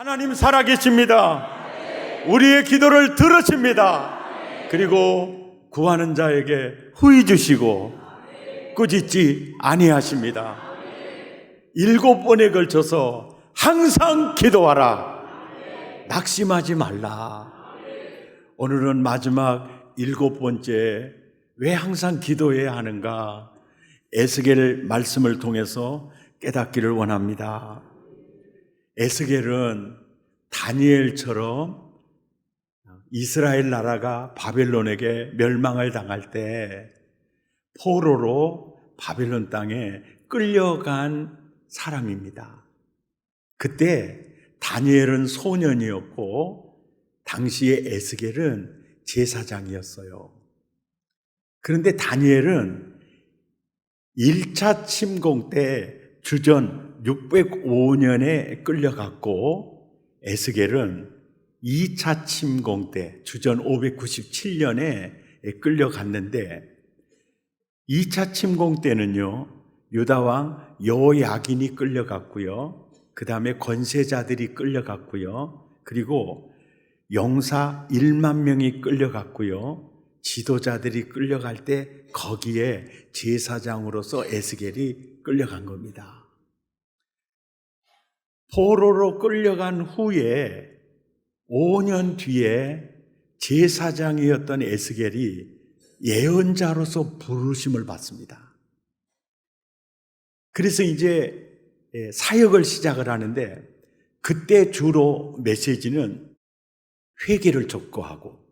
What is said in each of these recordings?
하나님 살아계십니다. 우리의 기도를 들으십니다. 그리고 구하는 자에게 후히 주시고 꾸짖지 아니하십니다. 7번에 걸쳐서 항상 기도하라. 낙심하지 말라. 오늘은 마지막 7번째, 왜 항상 기도해야 하는가? 에스겔 말씀을 통해서 깨닫기를 원합니다. 에스겔은 다니엘처럼 이스라엘 나라가 바벨론에게 멸망을 당할 때 포로로 바벨론 땅에 끌려간 사람입니다. 그때 다니엘은 소년이었고 당시에 에스겔은 제사장이었어요. 그런데 다니엘은 1차 침공 때 주전 605년에 끌려갔고 에스겔은 2차 침공 때 주전 597년에 끌려갔는데 2차 침공 때는요, 유다왕 여호야긴이 끌려갔고요, 그 다음에 권세자들이 끌려갔고요, 그리고 용사 1만 명이 끌려갔고요, 지도자들이 끌려갈 때 거기에 제사장으로서 에스겔이 끌려간 겁니다. 포로로 끌려간 후에 5년 뒤에 제사장이었던 에스겔이 예언자로서 부르심을 받습니다. 그래서 이제 사역을 시작을 하는데 그때 주로 메시지는 회개를 촉구하고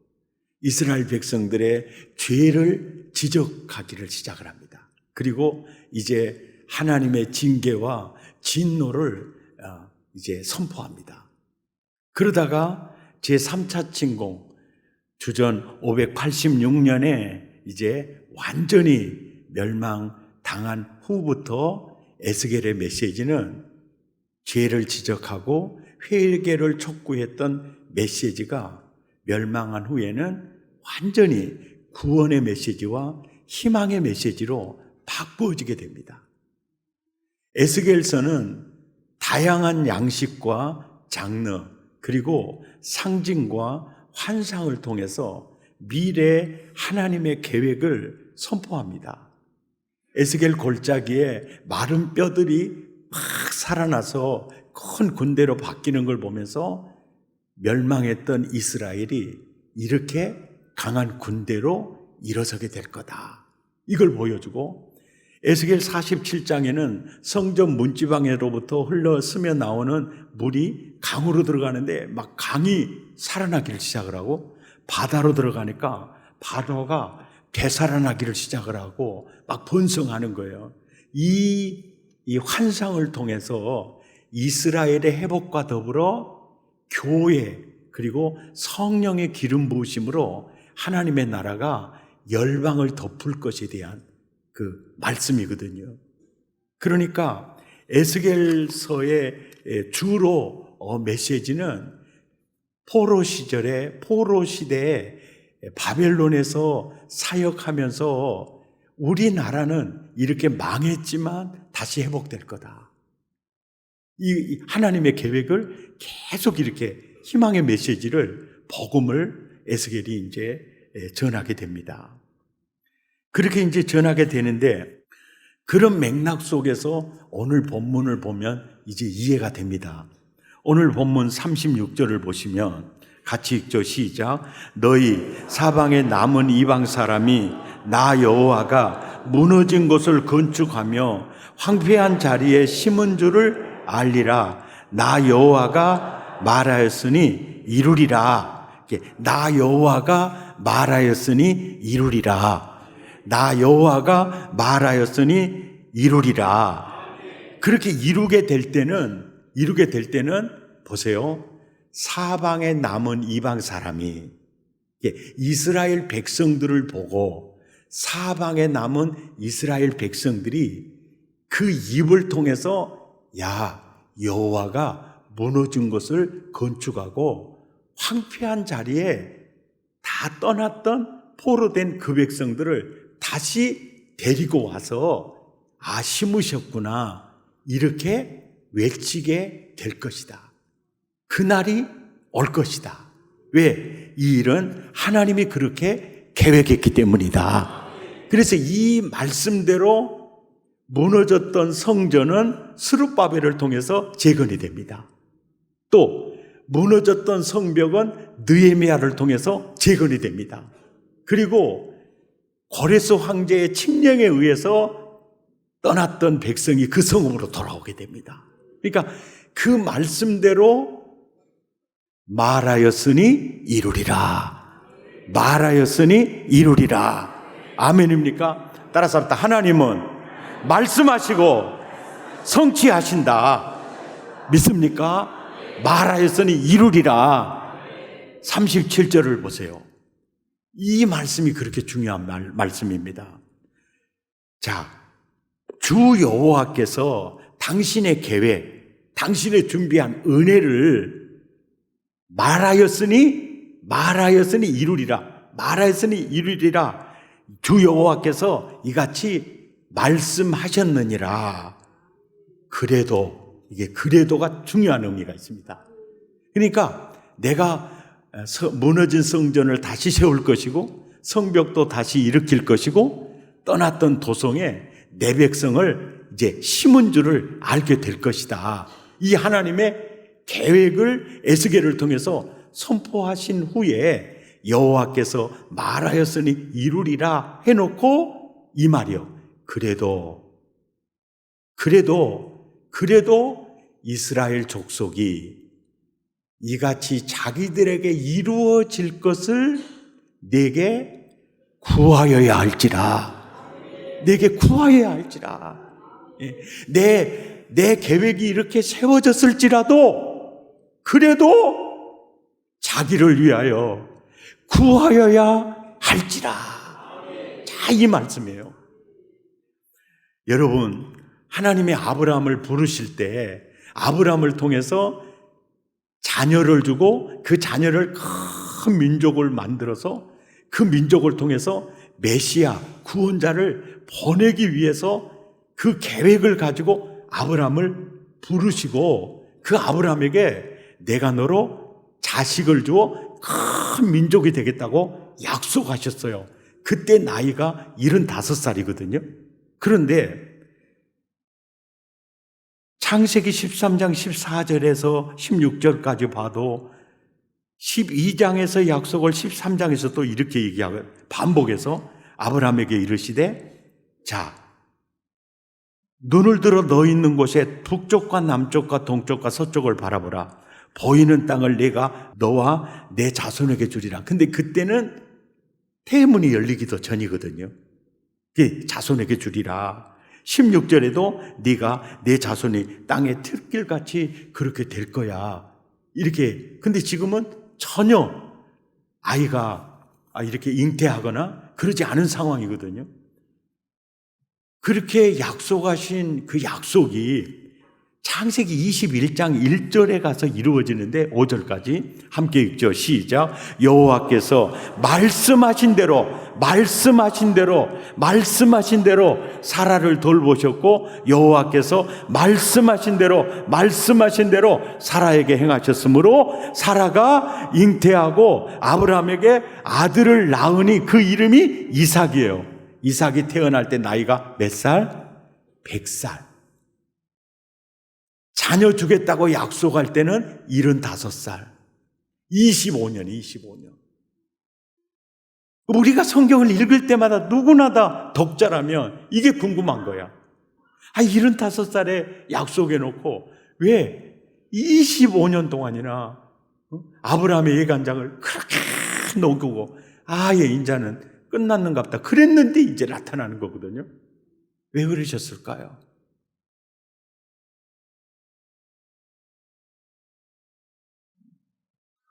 이스라엘 백성들의 죄를 지적하기를 시작을 합니다. 그리고 이제 하나님의 징계와 진노를 이제 선포합니다. 그러다가 제3차 침공 주전 586년에 이제 완전히 멸망당한 후부터 에스겔의 메시지는 죄를 지적하고 회개를 촉구했던 메시지가 멸망한 후에는 완전히 구원의 메시지와 희망의 메시지로 바꾸어지게 됩니다. 에스겔서는 다양한 양식과 장르 그리고 상징과 환상을 통해서 미래 하나님의 계획을 선포합니다. 에스겔 골짜기에 마른 뼈들이 막 살아나서 큰 군대로 바뀌는 걸 보면서 멸망했던 이스라엘이 이렇게 강한 군대로 일어서게 될 거다, 이걸 보여주고, 에스겔 47장에는 성전 문지방에로부터 흘러 스며 나오는 물이 강으로 들어가는데 막 강이 살아나기를 시작을 하고, 바다로 들어가니까 바다가 되살아나기를 시작을 하고 막 번성하는 거예요. 이 환상을 통해서 이스라엘의 회복과 더불어 교회 그리고 성령의 기름 부으심으로 하나님의 나라가 열방을 덮을 것에 대한 그 말씀이거든요. 그러니까 에스겔서의 주로 메시지는 포로 시절에, 포로 시대에 바벨론에서 사역하면서 우리나라는 이렇게 망했지만 다시 회복될 거다, 이 하나님의 계획을 계속 이렇게 희망의 메시지를, 복음을 에스겔이 이제 전하게 됩니다. 그렇게 이제 전하게 되는데 그런 맥락 속에서 오늘 본문을 보면 이제 이해가 됩니다. 오늘 본문 36절을 보시면 같이 읽죠. 시작. 너희 사방에 남은 이방 사람이 나 여호와가 무너진 곳을 건축하며 황폐한 자리에 심은 줄을 알리라. 나 여호와가 말하였으니 이루리라. 나 여호와가 말하였으니 이루리라. 나 여호와가 말하였으니 이루리라. 그렇게 이루게 될 때는 보세요. 사방에 남은 이방 사람이 이스라엘 백성들을 보고 사방에 남은 이스라엘 백성들이 그 입을 통해서 야, 여호와가 무너진 것을 건축하고 황폐한 자리에 다 떠났던 포로된 그 백성들을 다시 데리고 와서 심으셨구나, 이렇게 외치게 될 것이다. 그날이 올 것이다. 왜? 이 일은 하나님이 그렇게 계획했기 때문이다. 그래서 이 말씀대로 무너졌던 성전은 스룹바벨을 통해서 재건이 됩니다. 또 무너졌던 성벽은 느헤미야를 통해서 재건이 됩니다. 그리고 고레스 황제의 칙령에 의해서 떠났던 백성이 그 성읍으로 돌아오게 됩니다. 그러니까 그 말씀대로 말하였으니 이루리라. 말하였으니 이루리라. 아멘입니까? 따라서 합시다. 하나님은 말씀하시고 성취하신다. 믿습니까? 말하였으니 이루리라. 37절을 보세요. 이 말씀이 그렇게 중요한 말씀입니다. 자, 주 여호와께서 당신의 계획, 당신의 준비한 은혜를 말하였으니 이루리라. 말하였으니 이루리라. 주 여호와께서 이같이 말씀하셨느니라. 그래도, 이게 그래도가 중요한 의미가 있습니다. 그러니까 내가 무너진 성전을 다시 세울 것이고 성벽도 다시 일으킬 것이고 떠났던 도성에 내 백성을 이제 심은 줄을 알게 될 것이다. 이 하나님의 계획을 에스겔을 통해서 선포하신 후에 여호와께서 말하였으니 이루리라 해놓고 이 말이요. 그래도 이스라엘 족속이 이같이 자기들에게 이루어질 것을 내게 구하여야 할지라. 내게 구하여야 할지라. 내 계획이 이렇게 세워졌을지라도 그래도 자기를 위하여 구하여야 할지라. 자, 이 말씀이에요. 여러분, 하나님이 아브라함을 부르실 때 아브라함을 통해서 자녀를 주고 그 자녀를 큰 민족을 만들어서 그 민족을 통해서 메시아 구원자를 보내기 위해서 그 계획을 가지고 아브라함을 부르시고 그 아브라함에게 내가 너로 자식을 주어 큰 민족이 되겠다고 약속하셨어요. 그때 나이가 75살이거든요. 그런데 창세기 13장 14절에서 16절까지 봐도 12장에서 약속을 13장에서 또 이렇게 얘기하고 반복해서 아브라함에게 이르시되 자, 눈을 들어 너 있는 곳에 북쪽과 남쪽과 동쪽과 서쪽을 바라보라. 보이는 땅을 내가 너와 내 자손에게 주리라. 근데 그때는 태문이 열리기도 전이거든요. 자손에게 주리라. 16절에도 네가 내 자손이 땅의 틀길같이 그렇게 될 거야. 이렇게. 근데 지금은 전혀 아이가 이렇게 잉태하거나 그러지 않은 상황이거든요. 그렇게 약속하신 그 약속이 창세기 21장 1절에 가서 이루어지는데 5절까지 함께 읽죠. 시작. 여호와께서 말씀하신 대로 사라를 돌보셨고 여호와께서 말씀하신 대로 사라에게 행하셨으므로 사라가 잉태하고 아브라함에게 아들을 낳으니 그 이름이 이삭이에요. 이삭이 태어날 때 나이가 몇 살? 100살. 자녀 주겠다고 약속할 때는 75살. 25년. 우리가 성경을 읽을 때마다 누구나 다 독자라면 이게 궁금한 거야. 75살에 약속해놓고 왜 25년 동안이나 아브라함의 예간장을 그렇게 녹이고 인자는 끝났는갑다 그랬는데 이제 나타나는 거거든요. 왜 그러셨을까요?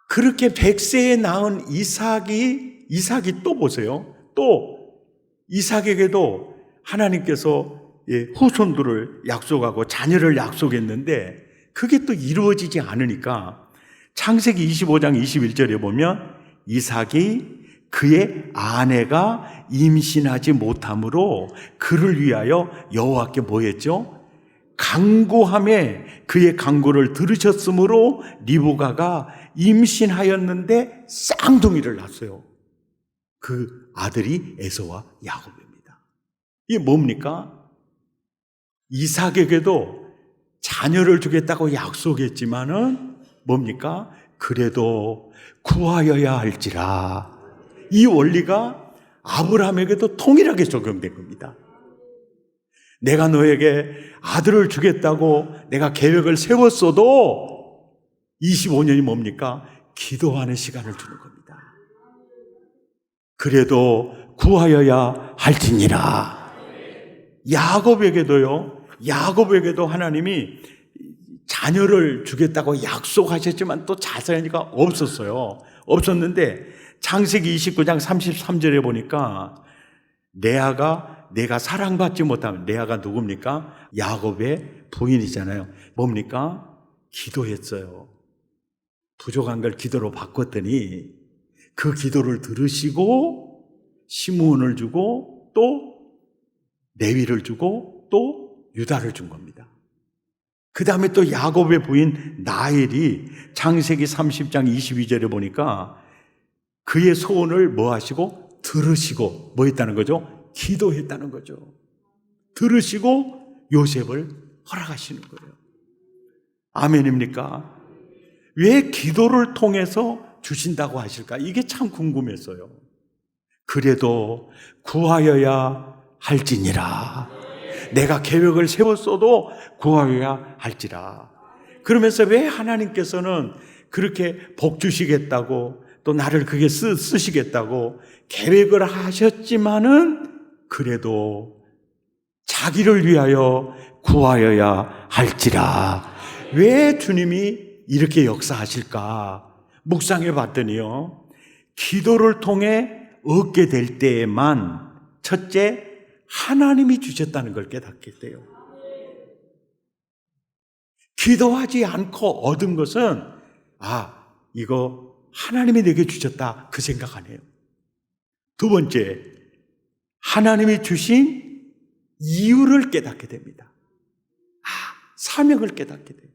그렇게 100세에 낳은 이삭이 또 보세요. 또 이삭에게도 하나님께서 후손들을 약속하고 자녀를 약속했는데 그게 또 이루어지지 않으니까 창세기 25장 21절에 보면 이삭이 그의 아내가 임신하지 못함으로 그를 위하여 여호와께 뭐 했죠? 간구함에 그의 간구를 들으셨으므로 리브가가 임신하였는데 쌍둥이를 낳았어요. 그 아들이 에서와 야곱입니다. 이게 뭡니까? 이삭에게도 자녀를 주겠다고 약속했지만은 뭡니까? 그래도 구하여야 할지라. 이 원리가 아브라함에게도 동일하게 적용된 겁니다. 내가 너에게 아들을 주겠다고 내가 계획을 세웠어도 25년이 뭡니까? 기도하는 시간을 주는 겁니다. 그래도 구하여야 할지니라. 야곱에게도 하나님이 자녀를 주겠다고 약속하셨지만 또 자세히가 없었어요. 없었는데 창세기 29장 33절에 보니까 레아가 내가 사랑받지 못하면, 레아가 누굽니까? 야곱의 부인이잖아요. 뭡니까? 기도했어요. 부족한 걸 기도로 바꿨더니 그 기도를 들으시고 시므온을 주고 또 레위를 주고 또 유다를 준 겁니다. 그 다음에 또 야곱의 부인 라헬이 창세기 30장 22절에 보니까 그의 소원을 뭐 하시고? 들으시고 뭐 했다는 거죠? 기도했다는 거죠. 들으시고 요셉을 허락하시는 거예요. 아멘입니까? 왜 기도를 통해서 주신다고 하실까? 이게 참 궁금했어요. 그래도 구하여야 할지니라. 내가 계획을 세웠어도 구하여야 할지라. 그러면서 왜 하나님께서는 그렇게 복 주시겠다고 또 나를 그게 쓰시겠다고 계획을 하셨지만은 그래도 자기를 위하여 구하여야 할지라. 왜 주님이 이렇게 역사하실까? 묵상해 봤더니요, 기도를 통해 얻게 될 때에만 첫째, 하나님이 주셨다는 걸 깨닫게 돼요. 기도하지 않고 얻은 것은 이거 하나님이 내게 주셨다 그 생각 안 해요. 두 번째, 하나님이 주신 이유를 깨닫게 됩니다. 사명을 깨닫게 돼요.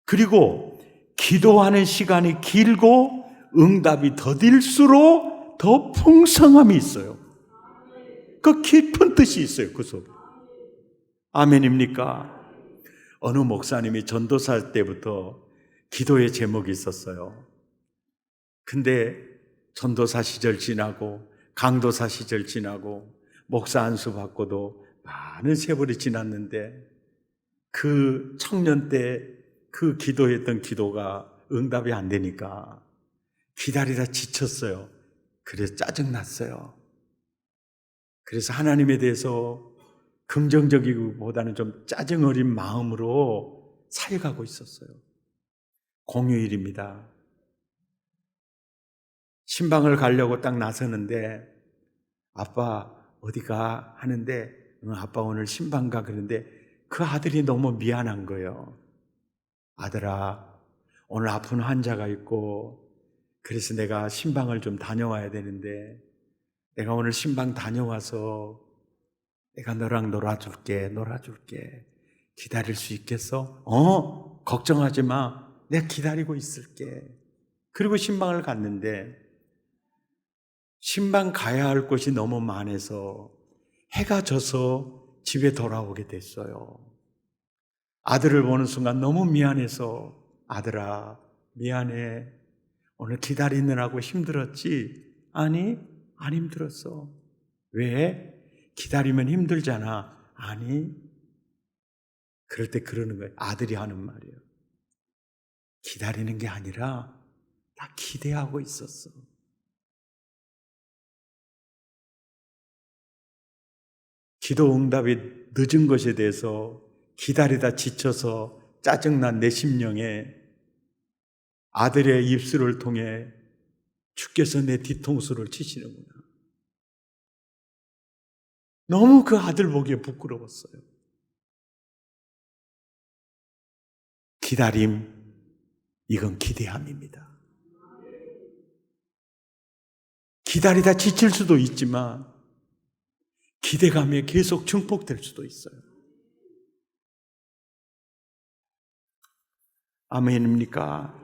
그리고 기도하는 시간이 길고 응답이 더딜수록 더 풍성함이 있어요. 그 깊은 뜻이 있어요, 그 속에. 아멘입니까? 어느 목사님이 전도사 때부터 기도의 제목이 있었어요. 근데 전도사 시절 지나고 강도사 시절 지나고 목사 안수 받고도 많은 세월이 지났는데 그 청년 때 그 기도했던 기도가 응답이 안 되니까 기다리다 지쳤어요. 그래서 짜증났어요. 그래서 하나님에 대해서 긍정적이기보다는 좀 짜증 어린 마음으로 살아가고 있었어요. 공휴일입니다. 신방을 가려고 딱 나서는데 아빠 어디가 하는데 아빠 오늘 신방 가 그러는데 그 아들이 너무 미안한 거예요. 아들아, 오늘 아픈 환자가 있고 그래서 내가 신방을 좀 다녀와야 되는데 내가 오늘 신방 다녀와서 내가 너랑 놀아줄게. 기다릴 수 있겠어? 걱정하지 마. 내가 기다리고 있을게. 그리고 신방을 갔는데 신방 가야 할 곳이 너무 많아서 해가 져서 집에 돌아오게 됐어요. 아들을 보는 순간 너무 미안해서 아들아 미안해. 오늘 기다리느라고 힘들었지? 아니, 안 힘들었어. 왜? 기다리면 힘들잖아. 아니. 그럴 때 그러는 거예요. 아들이 하는 말이에요. 기다리는 게 아니라 나 기대하고 있었어. 기도 응답이 늦은 것에 대해서 기다리다 지쳐서 짜증난 내 심령에 아들의 입술을 통해 주께서 내 뒤통수를 치시는구나. 너무 그 아들 보기에 부끄러웠어요. 기다림, 이건 기대함입니다. 기다리다 지칠 수도 있지만 기대감에 계속 증폭될 수도 있어요. 아멘입니까?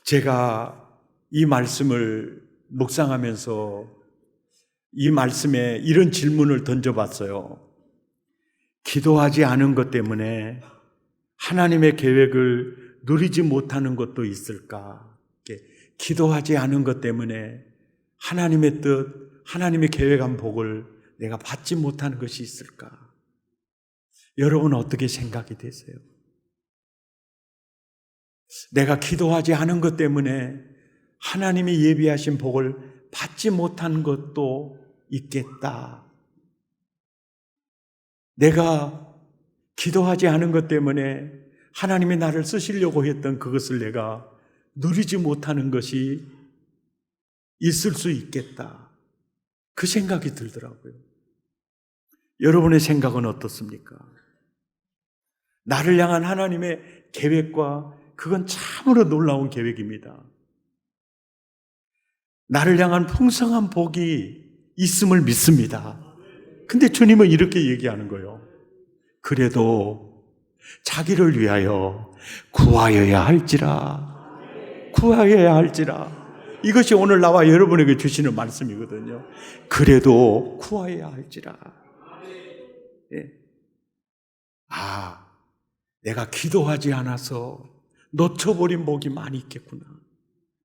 제가 이 말씀을 묵상하면서 이 말씀에 이런 질문을 던져봤어요. 기도하지 않은 것 때문에 하나님의 계획을 누리지 못하는 것도 있을까? 기도하지 않은 것 때문에 하나님의 뜻, 하나님의 계획한 복을 내가 받지 못하는 것이 있을까? 여러분 어떻게 생각이 되세요? 내가 기도하지 않은 것 때문에 하나님이 예비하신 복을 받지 못한 것도 있겠다. 내가 기도하지 않은 것 때문에 하나님이 나를 쓰시려고 했던 그것을 내가 누리지 못하는 것이 있을 수 있겠다. 그 생각이 들더라고요. 여러분의 생각은 어떻습니까? 나를 향한 하나님의 계획과 그건 참으로 놀라운 계획입니다. 나를 향한 풍성한 복이 있음을 믿습니다. 근데 주님은 이렇게 얘기하는 거예요. 그래도 자기를 위하여 구하여야 할지라. 구하여야 할지라. 이것이 오늘 나와 여러분에게 주시는 말씀이거든요. 그래도 구하여야 할지라. 예. 내가 기도하지 않아서 놓쳐버린 복이 많이 있겠구나.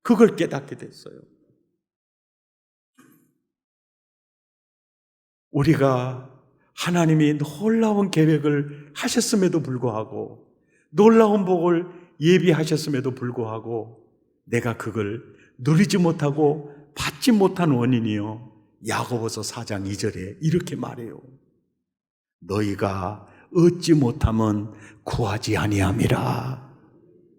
그걸 깨닫게 됐어요. 우리가 하나님이 놀라운 계획을 하셨음에도 불구하고 놀라운 복을 예비하셨음에도 불구하고 내가 그걸 누리지 못하고 받지 못한 원인이요. 야고보서 4장 2절에 이렇게 말해요. 너희가 얻지 못하면 구하지 아니함이라.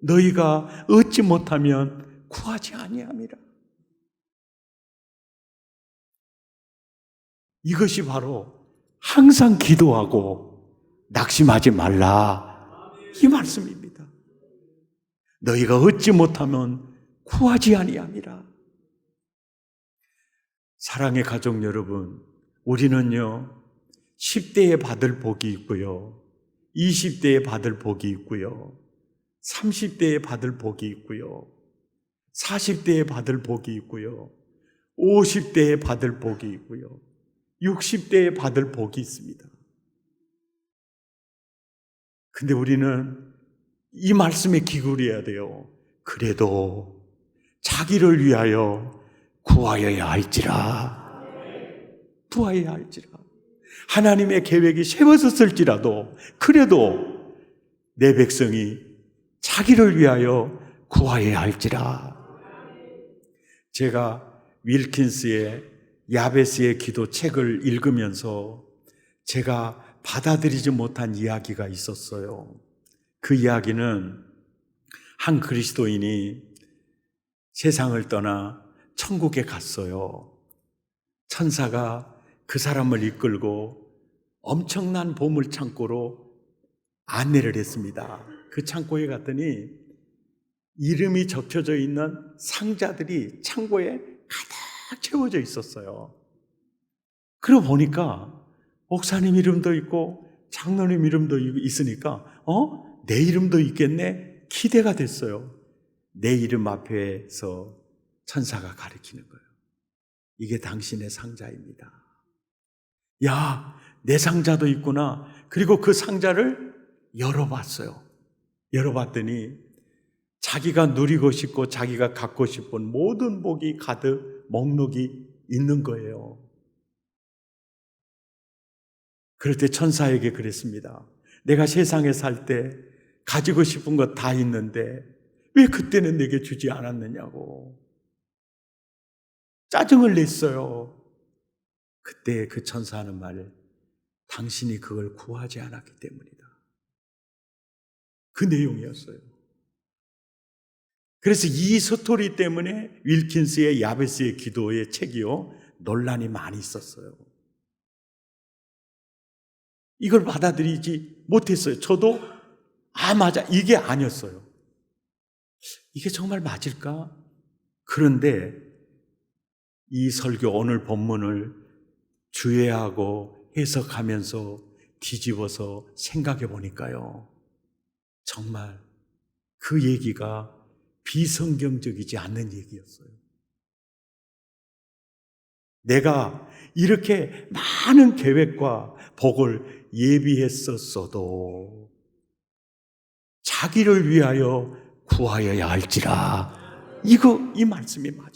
너희가 얻지 못하면 구하지 아니함이라. 이것이 바로 항상 기도하고 낙심하지 말라 이 말씀입니다. 너희가 얻지 못하면 구하지 아니함이라. 사랑의 가족 여러분, 우리는요 10대에 받을 복이 있고요 20대에 받을 복이 있고요 30대에 받을 복이 있고요 40대에 받을 복이 있고요 50대에 받을 복이 있고요 60대에 받을 복이 있습니다. 근데 우리는 이 말씀에 기울여야 돼요. 그래도 자기를 위하여 구하여야 할지라. 구하여야 할지라. 하나님의 계획이 세워졌을지라도 그래도 내 백성이 자기를 위하여 구하여야 할지라. 제가 윌킨스의 야베스의 기도 책을 읽으면서 제가 받아들이지 못한 이야기가 있었어요. 그 이야기는 한 그리스도인이 세상을 떠나 천국에 갔어요. 천사가 그 사람을 이끌고 엄청난 보물 창고로 안내를 했습니다. 그 창고에 갔더니 이름이 적혀져 있는 상자들이 창고에 가득 채워져 있었어요. 그러고 보니까 목사님 이름도 있고 장로님 이름도 있으니까 내 이름도 있겠네? 기대가 됐어요. 내 이름 앞에서 천사가 가리키는 거예요. 이게 당신의 상자입니다. 야, 내 상자도 있구나. 그리고 그 상자를 열어봤어요. 열어봤더니 자기가 누리고 싶고 자기가 갖고 싶은 모든 복이 가득 목록이 있는 거예요. 그럴 때 천사에게 그랬습니다. 내가 세상에 살 때 가지고 싶은 것 다 있는데 왜 그때는 내게 주지 않았느냐고 짜증을 냈어요. 그때 그 천사하는 말, 당신이 그걸 구하지 않았기 때문이다. 그 내용이었어요. 그래서 이 스토리 때문에 윌킨스의 야베스의 기도의 책이요 논란이 많이 있었어요. 이걸 받아들이지 못했어요. 저도 맞아, 이게 아니었어요. 이게 정말 맞을까? 그런데 이 설교 오늘 본문을 주의하고 해석하면서 뒤집어서 생각해 보니까요, 정말 그 얘기가 비성경적이지 않는 얘기였어요. 내가 이렇게 많은 계획과 복을 예비했었어도 자기를 위하여 구하여야 할지라. 이 말씀이 맞아요.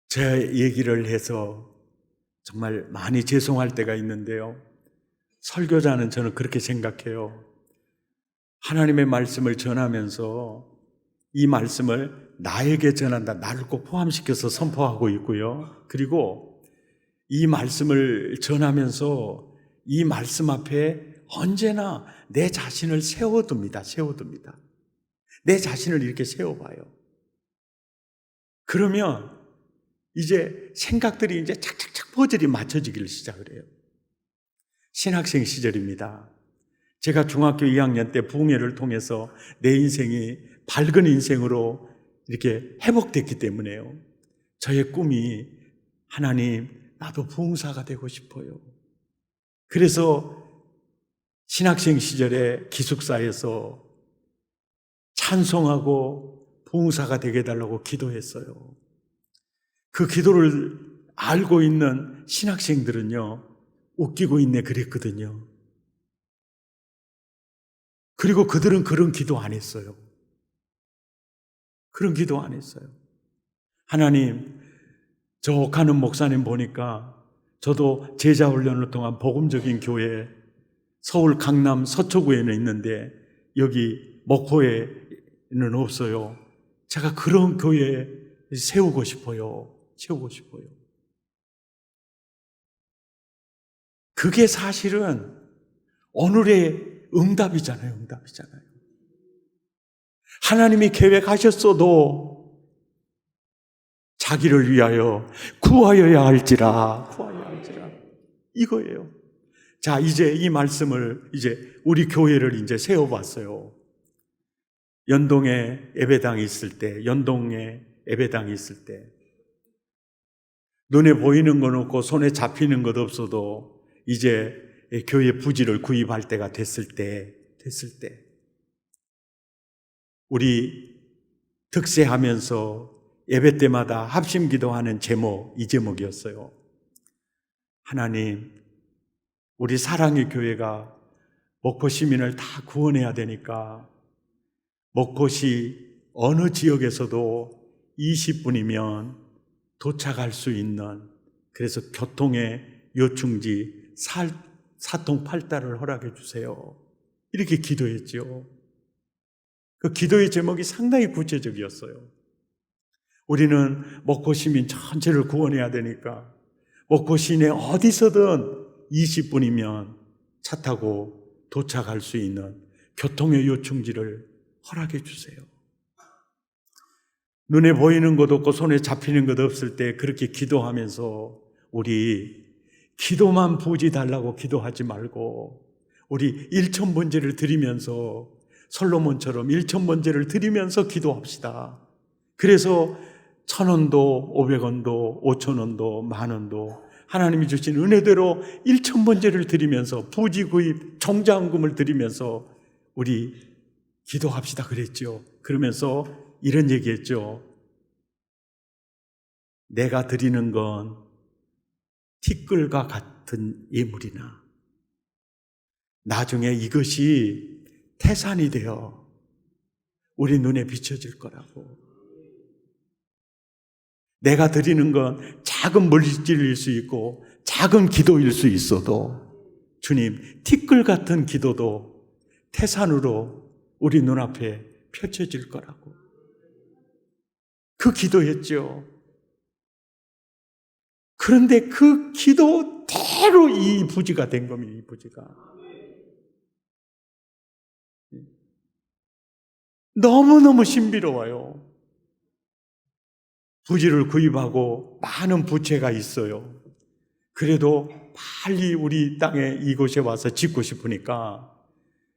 제 얘기를 해서 정말 많이 죄송할 때가 있는데요. 설교자는 저는 그렇게 생각해요. 하나님의 말씀을 전하면서 이 말씀을 나에게 전한다. 나를 꼭 포함시켜서 선포하고 있고요. 그리고 이 말씀을 전하면서 이 말씀 앞에 언제나 내 자신을 세워둡니다. 내 자신을 이렇게 세워봐요. 그러면 이제 생각들이 이제 착착착 퍼즐이 맞춰지기를 시작을 해요. 신학생 시절입니다. 제가 중학교 2학년 때 부흥회를 통해서 내 인생이 밝은 인생으로 이렇게 회복됐기 때문에요. 저의 꿈이 하나님, 나도 부흥사가 되고 싶어요. 그래서 신학생 시절에 기숙사에서 찬송하고 부흥사가 되게 해달라고 기도했어요. 그 기도를 알고 있는 신학생들은요, 웃기고 있네 그랬거든요. 그리고 그들은 그런 기도 안 했어요. 그런 기도 안 했어요. 하나님, 저 옥하는 목사님 보니까 저도 제자훈련을 통한 복음적인 교회 서울 강남 서초구에는 있는데 여기 목포에는 없어요. 제가 그런 교회 세우고 싶어요. 그게 사실은 오늘의 응답이잖아요. 하나님이 계획하셨어도 자기를 위하여 구하여야 할지라. 이거예요. 자, 이제 이 말씀을 우리 교회를 세워봤어요. 연동에 예배당이 있을 때, 눈에 보이는 건 없고 손에 잡히는 것 없어도 이제 교회 부지를 구입할 때가 됐을 때 우리 득세하면서 예배 때마다 합심 기도하는 이 제목이었어요. 하나님, 우리 사랑의 교회가 목포 시민을 다 구원해야 되니까 목포시 어느 지역에서도 20분이면 도착할 수 있는, 그래서 교통의 요충지 사통팔달을 허락해 주세요. 이렇게 기도했죠. 그 기도의 제목이 상당히 구체적이었어요. 우리는 목포 시민 전체를 구원해야 되니까 목포 시내 어디서든 20분이면 차 타고 도착할 수 있는 교통의 요충지를 허락해 주세요. 눈에 보이는 것 없고 손에 잡히는 것 없을 때 그렇게 기도하면서 우리 기도만 부지 달라고 기도하지 말고 우리 1,000번제를 드리면서 솔로몬처럼 1,000번제를 드리면서 기도합시다. 그래서 1,000원도 500원도 5,000원도 10,000원도 하나님이 주신 은혜대로 1,000번제를 드리면서 부지 구입 정자헌금을 드리면서 우리 기도합시다 그랬죠. 그러면서 이런 얘기했죠. 내가 드리는 건 티끌과 같은 예물이나 나중에 이것이 태산이 되어 우리 눈에 비춰질 거라고. 내가 드리는 건 작은 물질일 수 있고 작은 기도일 수 있어도 주님, 티끌 같은 기도도 태산으로 우리 눈앞에 펼쳐질 거라고. 그 기도했죠. 그런데 그 기도대로 이 부지가 된 겁니다. 이 부지가 너무너무 신비로워요. 부지를 구입하고 많은 부채가 있어요. 그래도 빨리 우리 땅에 이곳에 와서 짓고 싶으니까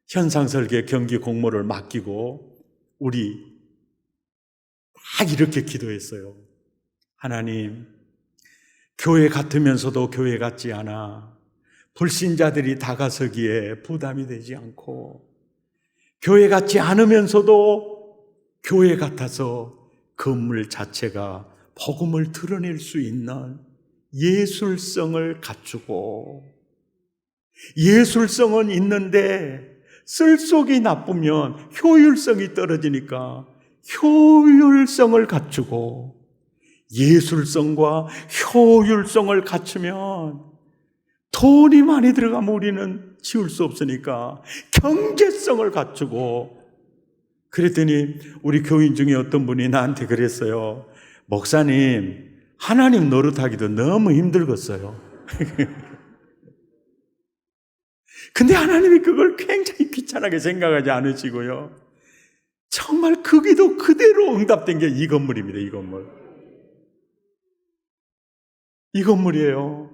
현상설계 경기 공모를 맡기고 우리 막 이렇게 기도했어요. 하나님, 교회 같으면서도 교회 같지 않아. 불신자들이 다가서기에 부담이 되지 않고 교회 같지 않으면서도 교회 같아서 건물 자체가 복음을 드러낼 수 있는 예술성을 갖추고, 예술성은 있는데 쓸속이 나쁘면 효율성이 떨어지니까 효율성을 갖추고, 예술성과 효율성을 갖추면 돈이 많이 들어가면 우리는 지울 수 없으니까 경제성을 갖추고. 그랬더니 우리 교인 중에 어떤 분이 나한테 그랬어요. 목사님, 하나님 노릇하기도 너무 힘들겠어요. 근데 하나님이 그걸 굉장히 귀찮게 생각하지 않으시고요, 정말 그 기도 그대로 응답된 게 이 건물입니다. 이 건물. 이 건물이에요.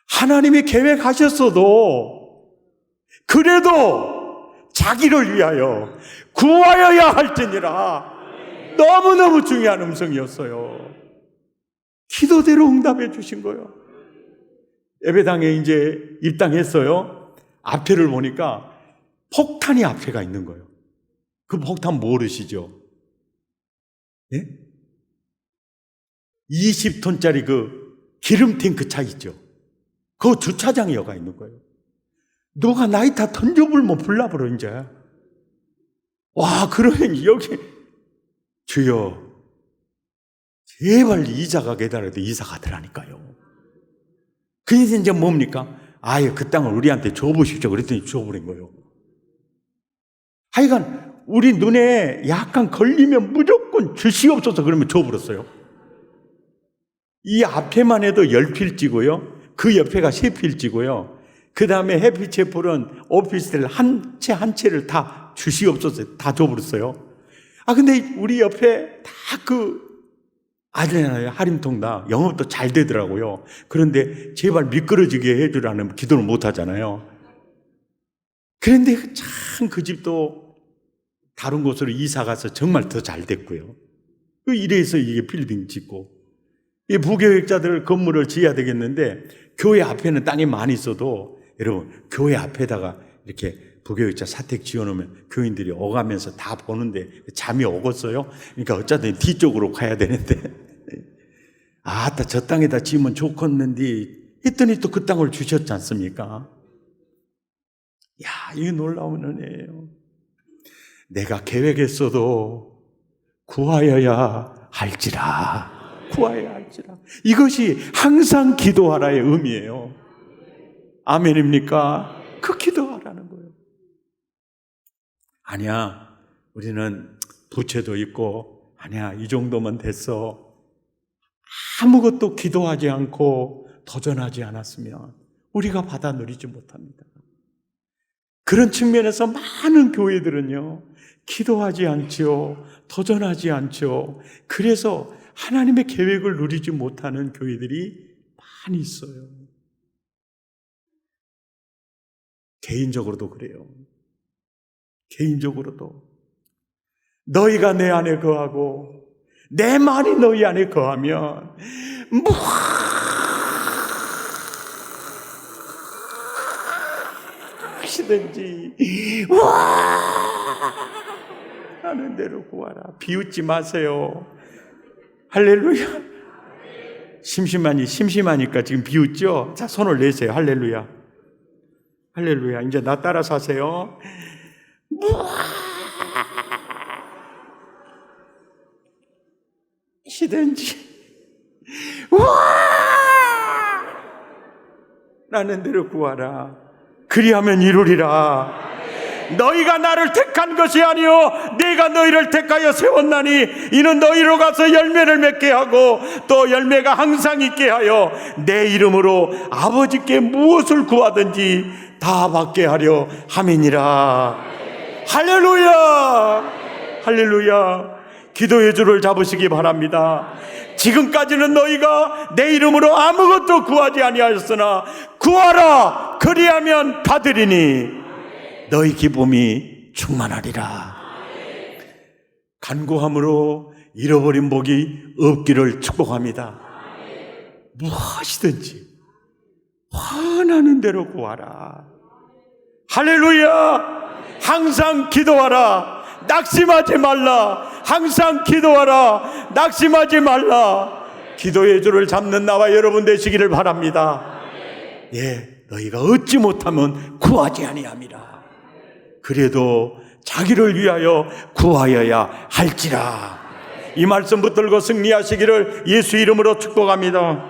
하나님이 계획하셨어도 그래도 자기를 위하여 구하여야 할지니라. 너무너무 중요한 음성이었어요. 기도대로 응답해 주신 거예요. 예배당에 이제 입당했어요. 앞에를 보니까 폭탄이 앞에가 있는 거예요. 그 폭탄 모르시죠? 예? 20톤짜리 그 기름 탱크 차 있죠? 그 주차장에 여가 있는 거예요. 누가 나이 다 던져불면 불나버려, 이제. 와, 그러면 여기, 주여, 제발 이사가 기다려도 이사가 되라니까요. 그래서 이제 뭡니까? 아예 그 땅을 우리한테 줘보십시오. 그랬더니 줘버린 거예요. 하여간, 우리 눈에 약간 걸리면 무조건 주시옵소서 그러면 줘버렸어요. 이 앞에만 해도 10필지고요. 그 옆에가 3필지고요. 그 다음에 햇빛에 불은 오피스텔 한 채를 다 주시옵소서 다 줘버렸어요. 근데 우리 옆에 다 아들이나 할인통다 영업도 잘 되더라고요. 그런데 제발 미끄러지게 해주라는 기도를 못 하잖아요. 그런데 참 그 집도 다른 곳으로 이사 가서 정말 더 잘 됐고요. 이래서 이게 빌딩 짓고, 이 부교육자들 건물을 지어야 되겠는데, 교회 앞에는 땅이 많이 있어도, 여러분, 교회 앞에다가 이렇게 부교육자 사택 지어놓으면 교인들이 오가면서 다 보는데 잠이 오겠어요? 그러니까 어쩌든 뒤쪽으로 가야 되는데, 아따, 저 땅에다 지으면 좋겠는데, 했더니 또 그 땅을 주셨지 않습니까? 야, 이게 놀라운 은혜예요. 내가 계획했어도 구하여야 할지라. 구하여야 할지라. 이것이 항상 기도하라의 의미예요. 아멘입니까? 그 기도하라는 거예요. 아니야, 우리는 부채도 있고, 아니야, 이 정도면 됐어. 아무것도 기도하지 않고 도전하지 않았으면 우리가 받아 누리지 못합니다. 그런 측면에서 많은 교회들은요, 기도하지 않지요, 도전하지 않죠. 그래서 하나님의 계획을 누리지 못하는 교회들이 많이 있어요. 개인적으로도 그래요. 개인적으로도 너희가 내 안에 거하고 내 말이 너희 안에 거하면 무엇이든지 하는 대로 구하라. 비웃지 마세요. 할렐루야. 심심하니까 지금 비웃죠? 자, 손을 내세요. 할렐루야. 할렐루야. 이제 나 따라서 하세요. 무엇이든지 라는 대로 구하라. 그리하면 이루리라. 너희가 나를 택한 것이 아니요 내가 너희를 택하여 세웠나니 이는 너희로 가서 열매를 맺게 하고 또 열매가 항상 있게 하여 내 이름으로 아버지께 무엇을 구하든지 다 받게 하려 함이니라. 할렐루야. 할렐루야. 기도의 줄을 잡으시기 바랍니다. 지금까지는 너희가 내 이름으로 아무것도 구하지 아니하였으나 구하라. 그리하면 받으리니 너희 기쁨이 충만하리라. 간구함으로 잃어버린 복이 없기를 축복합니다. 무엇이든지 원하는 대로 구하라. 할렐루야. 항상 기도하라. 낙심하지 말라. 항상 기도하라. 낙심하지 말라. 기도의 줄을 잡는 나와 여러분 되시기를 바랍니다. 예, 너희가 얻지 못하면 구하지 아니함이라. 그래도 자기를 위하여 구하여야 할지라. 이 말씀 붙들고 승리하시기를 예수 이름으로 축복합니다.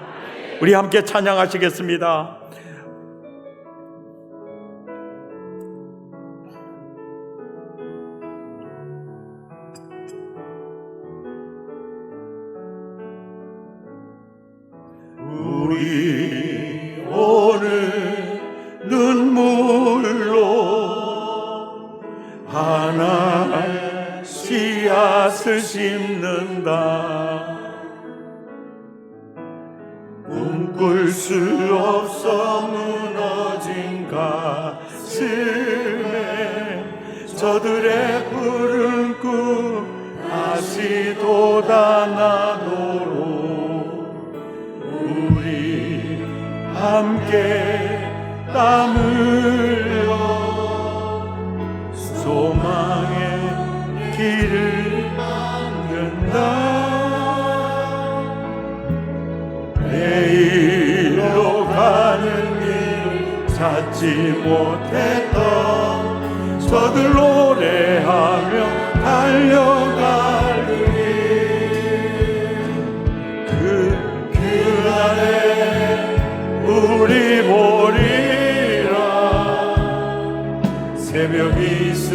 우리 함께 찬양하시겠습니다. 우리 오늘 눈물로 하나의 씨앗을 심는다. 꿈꿀 수 없어 무너진 가슴에 저들의 푸른 꿈 다시 돋아나도록 우리 함께 땀 흘려 소망의 길을 만든다. 내일로 가는 길 찾지 못했던 저들 노래하며 달려가리니 그날에 우리 보리라. 새벽 이슬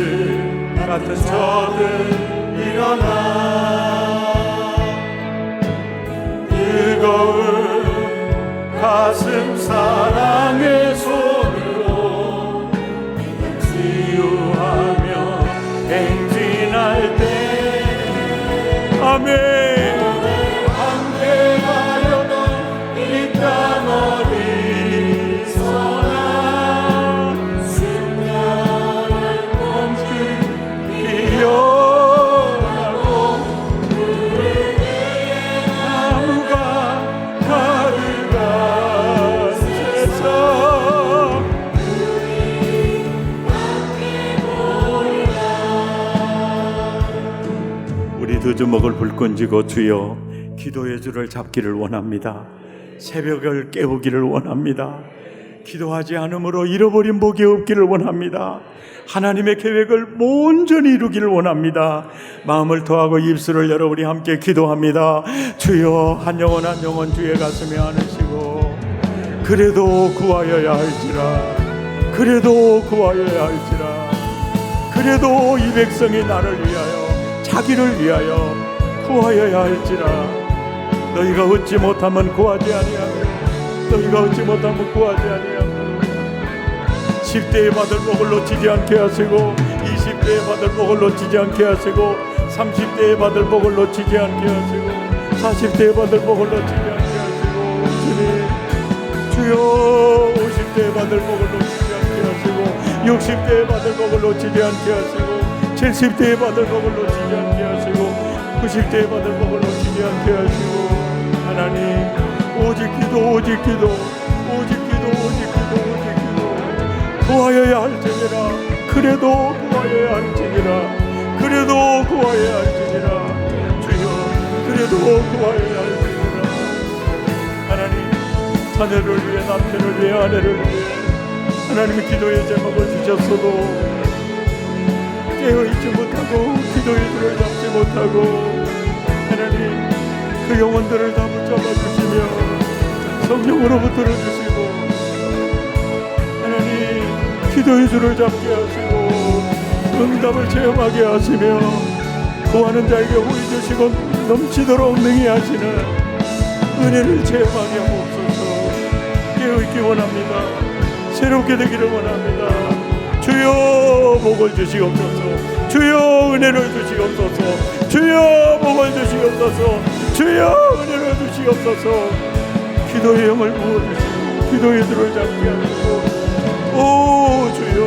같은 저들 일어나 뜨거운 가슴 사랑의 손으로 치유하며 행진할 때 아멘. 함께 가려던 이 땅 어디서나 순간의 봄길 피어나고 우리의 나무가 가득한 세상 우리 두 주먹을 불끈 쥐고 주여 기도의 줄을 잡기를 원합니다. 새벽을 깨우기를 원합니다. 기도하지 않으므로 잃어버린 복이 없기를 원합니다. 하나님의 계획을 온전히 이루기를 원합니다. 마음을 토하고 입술을 열어 우리 함께 기도합니다. 주여 한 영혼 한 영혼 주의 가슴에 안으시고 그래도 구하여야 할지라. 그래도 구하여야 할지라. 그래도 이 백성이 나를 위하여 자기를 위하여 구하여야 할지라. 너희가 얻지 못하면 구하지 아니하며 너희가 얻지 못하면 구하지 아니하며 10대에 받을 복을 놓치지 않게 하시고 20대에 받을 복을 놓치지 않게 하시고 30대에 받을 복을 놓치지 않게 하시고 40대에 받을 복을 놓치지 않게 하시고 주님 주여 50대에 받을 복을 놓치지 않게 하시고 60대에 받을 복을 놓치지 않게 하시고 70대에 받을 복을 놓치지 않게 하시고 90대에 받을 복을 놓치지 않게 하시고 하나님 오직 기도 오직 기도 오직 기도 오직 기도 오직 기도 구하여야 할지니라. 그래도 구하여야 할지니라. 그래도 구하여야 할지니라. 주여 그래도 구하여야 할지니라. 하나님 자녀를 위해 남편을 위해 아내를 위해 하나님의 기도의 제목을 주셨어도 깨어있지 못하고 기도의 줄을 잡지 못하고 하나님 그 영혼들을 다 붙잡아 주시며 성령으로 붙들어 주시고 하나님 기도의 줄을 잡게 하시고 응답을 체험하게 하시며 구하는 자에게 호의 주시고 넘치도록 능히 하시는 은혜를 체험하게 하옵소서. 깨어있기 원합니다. 새롭게 되기를 원합니다. 주여 복을 주시옵소서. 주여 은혜를 주시옵소서. 주여 복을 주시옵소서. 주여 은혜를 주시옵소서. 기도의 영을 부어주시고 기도의 줄을 잡게 하시고 오 주여